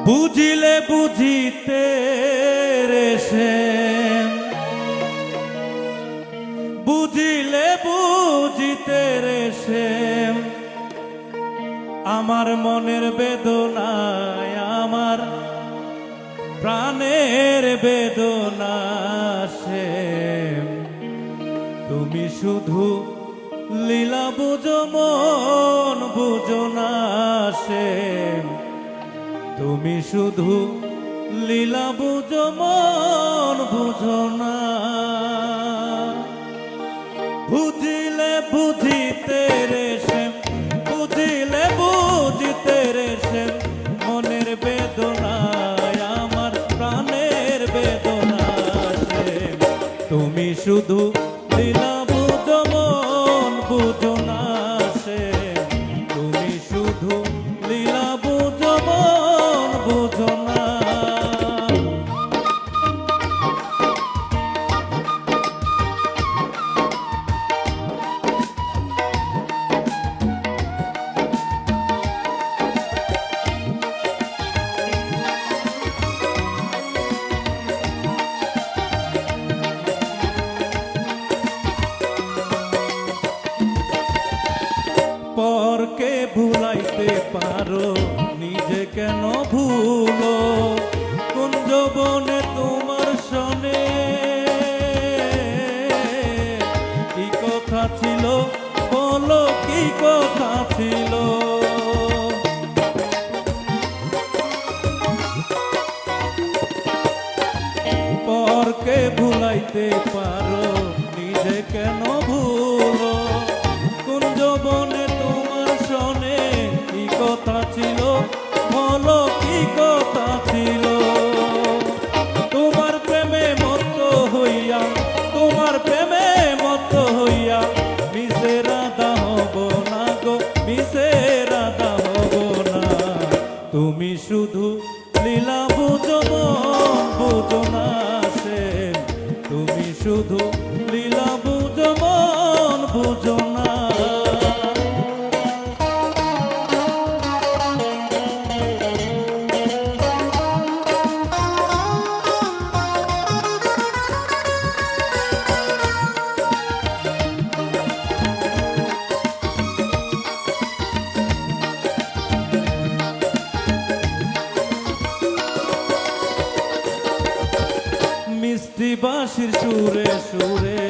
বুঝিলে বুঝিতে রেশে, বুঝিলে বুঝিতে রেশে আমার মনের বেদনায়, আমার প্রাণের বেদনা সে। তুমি শুধু লীলা বুঝো মন বুঝো না সে, তুমি শুধু লীলা বুঝো মন বুঝো না। বুঝিলে বুঝিতে রেশে, বুঝিলে বুঝিতে রেশে মনের বেদনায়, আমার প্রাণের বেদনা সে। তুমি শুধু লীলা বুঝো মন বুঝো না সে, তুমি শুধু লীলা বুঝো মন বুঝো না। পরকে ভুলাইতে পারো নিজে কেন ভুলো, কুঞ্জবনে তোমার সনে কি কথা ছিল বলো, কি কথা ছিল। পরকে ভুলাইতে পারো নিজে কেন ভুলো, কুঞ্জবনে তোমার সনে কি কথা ছিল বলো, কি কথা ছিল। তোমার প্রেমে মত্ত হইয়া, তোমার প্রেমে মত্ত হইয়া মিশে রাধা হব না গো, মিশে রাধা হব না। তুমি শুধু লীলা বুঝো মন বুঝো না সে, তুমি শুধু লীলা বুঝো মন বুঝো না। মিষ্টি বাঁশির সুরে সুরে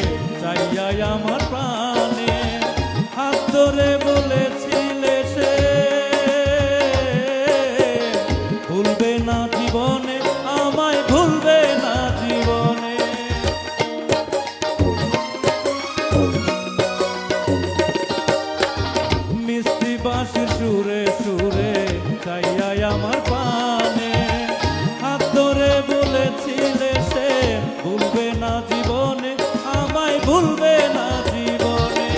চাইয়া আমার প্রাণে হাত ধরে বলেছিলে সে, ভুলবে না জীবনে আমায়, ভুলবে না জীবনে। মিষ্টি বাঁশির সুরে সুরে চাইয়া আমার প্রাণে হাত ধরে বলেছিলে সে, ভুলবে না জীবনে আমায়, ভুলবে না জীবনে।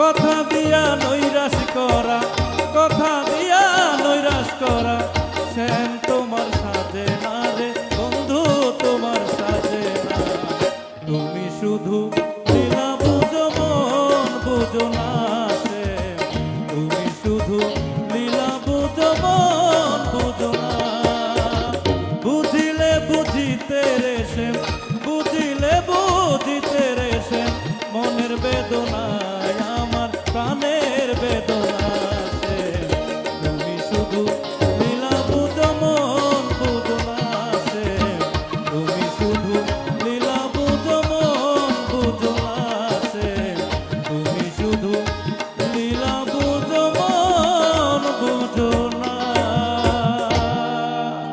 কথা দিয়া নৈরাশ করা, কথা দিয়া নৈরাশ করা